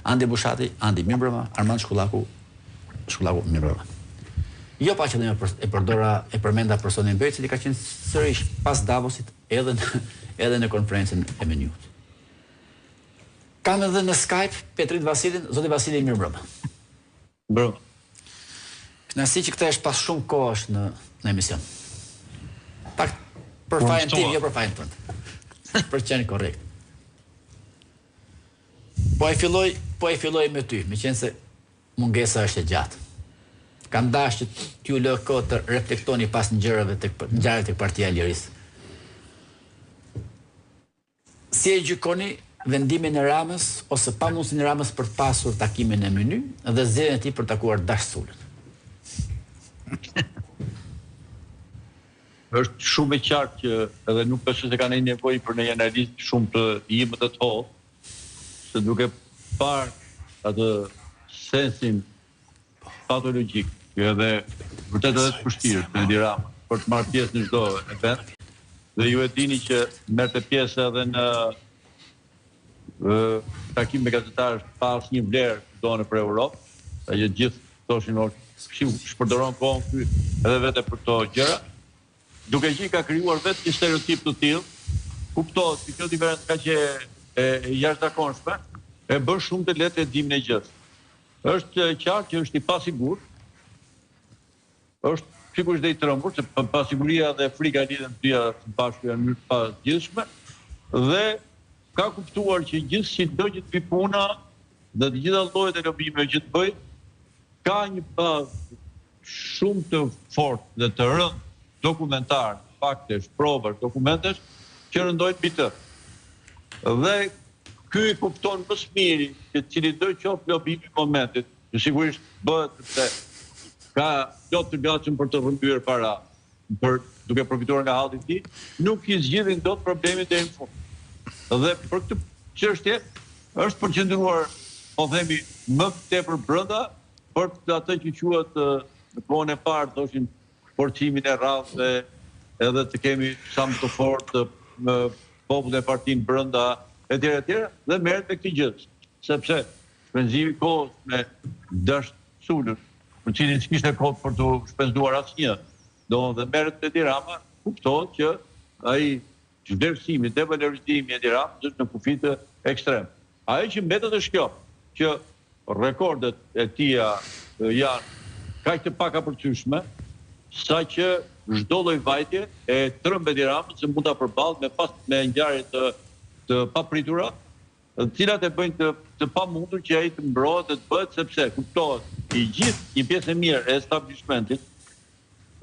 Andi Bushati, Andi Mimbrëma, Armand Shkullaku Mimbrëma. Jo pa qëllim e përmenda personin Bej, cili ka qenë sërish pas Davosit edhe në konferencën e Meniut. Kam edhe në Skype Petrit Vasilin, zoti Vasili Mirëmbrëma. Brëma. Kënaqësi që kthehesh pas shumë kohësh në emision. Pak për fajin tim, jo për fajin tënd. Për qenë korrekt. Po e filloj me ty, me qenë se mungesa është e gjatë. Kam dashur që t'ju lë kohë të reflektoni pas ngjarjeve tek Partia e Lirisë. Si e gjykoni vendimin e Ramës ose pamundësinë e Ramës për të pasur takimin e Meny dhe zgjedhjen e tij për takuar Dash Sulën? Është shumë e qartë që edhe nuk besoj se ka nevojë për një analizë shumë të imë të hollë, se duke parë atë sensin patologjik, edhe vërtet edhe të vështirë në Edi Rama për të marrë pjesë në çdo event. Dhe ju e dini që merrte pjesë edhe në takim me gazetarë pa asnjë vlerë tonë për Europë, që gjithë thoshin shpërdoron kohën këy edhe vetë për këto gjëra, duke që ka krijuar vetë një stereotip të tillë, kuptohet që kjo diferencë ka që e jashtëzakonshme, e bën shumë të lehtë edimin e gjës. Është qartë që është i pasigurt, është sigurisht dhe i trembur, se pasiguria dhe frika lidhen të dyja së bashku janë në mënyrë të pazgjidhshme, dhe ka kuptuar që gjithçka do që të vi puna dhe të gjitha llojet e lobimeve që të bëj, ka një bazë shumë të fortë dhe të rëndë dokumentar, faktesh, provash, dokumentesh që rëndojnë mbi të. Dhe ky e kupton më së miri që cili do qoftë lobimi i momentit, që sigurisht bëhet sepse ka plot të gatshëm për të rrëmbyer para, duke përfituar nga halli i tij, nuk i zgjidhin dot problemet deri në fund. Dhe për këtë çështje është përqendruar, po themi, më tepër brenda për atë që quhet në kohën e parë thoshin forcimin e rrallëve, edhe të kemi sa më të fortë popullin e partinë brenda etj, dhe merret me këtë gjë, sepse shpenzimi i kohës me Dash Sulën, për cilin s'kishte kohë për të shpenzuar asnjë, dhe merret me Edi Rama, kuptohet që ai vlerësimi, devalorizimi i Edi Ramës është në kufitë ekstrem. Ajo që mbetet është kjo, që rekordet e tia janë kaq të pakapërcyeshme, saqë çdo lloj vajtje e tremb Edi Ramës se mund ta përballë me ngjarje të papritura, të cilat e bëjnë të pamundur që ai të mbrohet dhe të bëhet, sepse kuptohet i gjithë një pjesë e mirë e establishmentit,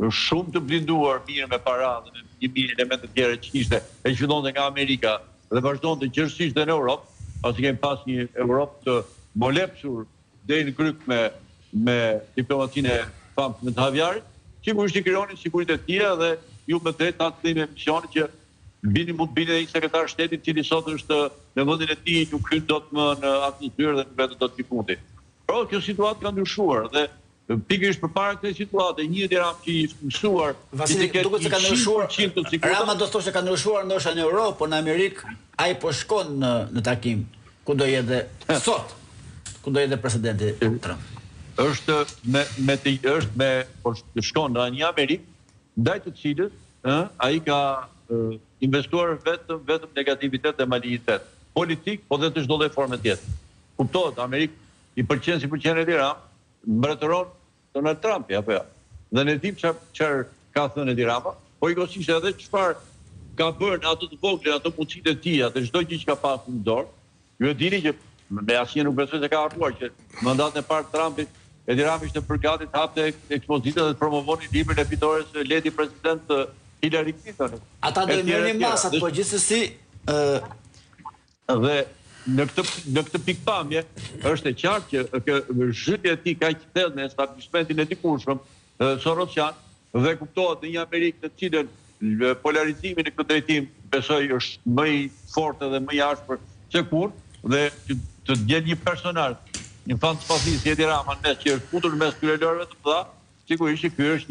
shumë të blinduar mirë me para dhe me një mirë elemente të tjera që ishte e fillonte nga Amerika dhe vazhdonte gjithsesi në Europë, pasi kemi pas një Europë të molepsur deri në kryq me diplomacinë e famshme të Havjarit, sigurisht i krijonin siguritë e tjera dhe ju me drejt ta kthejmë emisionin që mund të bini një sekretar shteti i cili sot është në vendin e tij, nuk hyn dot më në atmosferë dhe nuk vetë dot në fundi. Por kjo situatë ka ndryshuar dhe pikërisht përpara kësaj situate, një Edi Ramë që i mësuar, Vasili, duket se ka ndryshuar. Rama do të thoshte ka ndryshuar ndoshta në Europë, por në Amerikë ai po shkon në takim ku do jetë sot, ku do jetë presidenti Trump. Është po shkon në një Amerikë ndaj të cilës ai ka investuar vetëm negativitet dhe malignitet politik, po dhe të çdo lloj forme tjetër. Kuptohet, Amerikë i pëlqen si pëlqen Edi Rama, mbretëron Donald Trumpi, apo jo. Dhe ne dim çfarë ka thënë Edi Rama, po ikosisht edhe çfarë ka bërë ato të vogla, ato mundësitë e tij, atë çdo gjë që ka pasur në dorë. Ju e dini që me asnjë nuk besoj se ka harruar që mandatin e parë të Trumpit, Edi Rama ishte përgati të hapte ekspozita dhe të promovoni librin e fitores Lady President Hillary Clinton. Ata do i merrnin masat, po gjithsesi dhe në këtë pikpamje është e qartë që zhytja e tij kaq thellë në establishmentin e dikurshëm sorosian dhe kuptohet në një Amerikë në cilën polarizimi në këtë drejtim besoj është më i fortë dhe më i ashpër se kur, dhe të djel një personazh, një fantastik si Edi Rama që është futur mes këtyre lorëve të mëdha, sigurisht që ky është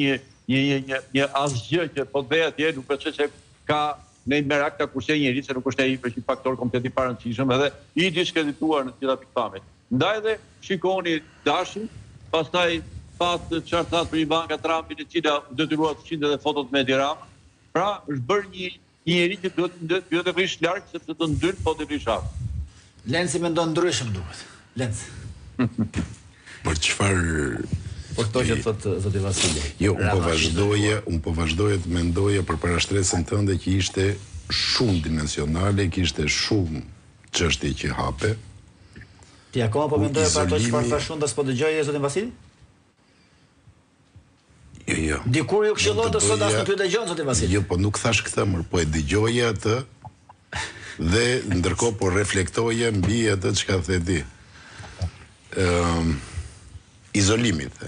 një asgjë që po bëhet atje, nuk besoj se ka ne i merr akta kurse njëri se nuk është ai për një faktor komplet i parëndësishëm edhe i diskredituar në gjitha pikpamjet. Ndaj dhe shikoni Dashin, pastaj pat çfarë thatë për Ivanka Trumpin, e cila detyruar të qinte dhe fotot me Edi Rama. Pra është bërë një njeri që duhet të rish larg sepse të ndyn po të rish afër. Lenci mendon ndryshëm duket. Lenci. Për çfarë? Po këto që thotë zoti Vasili. Jo, unë po vazhdoja të mendoja për parashtresën tënde që ishte shumë dimensionale, që ishte shumë çështje që hape. Ti akoma po mendoje për ato çfarë thash unë, s'po dëgjoje zotin Vasili? Jo. Dikur ju këshillon të sot as nuk ju dëgjon zotin Vasili. Jo, po nuk thash këtë, po e dëgjoja atë dhe ndërkohë po reflektoja mbi atë çka the ti. Izolimit.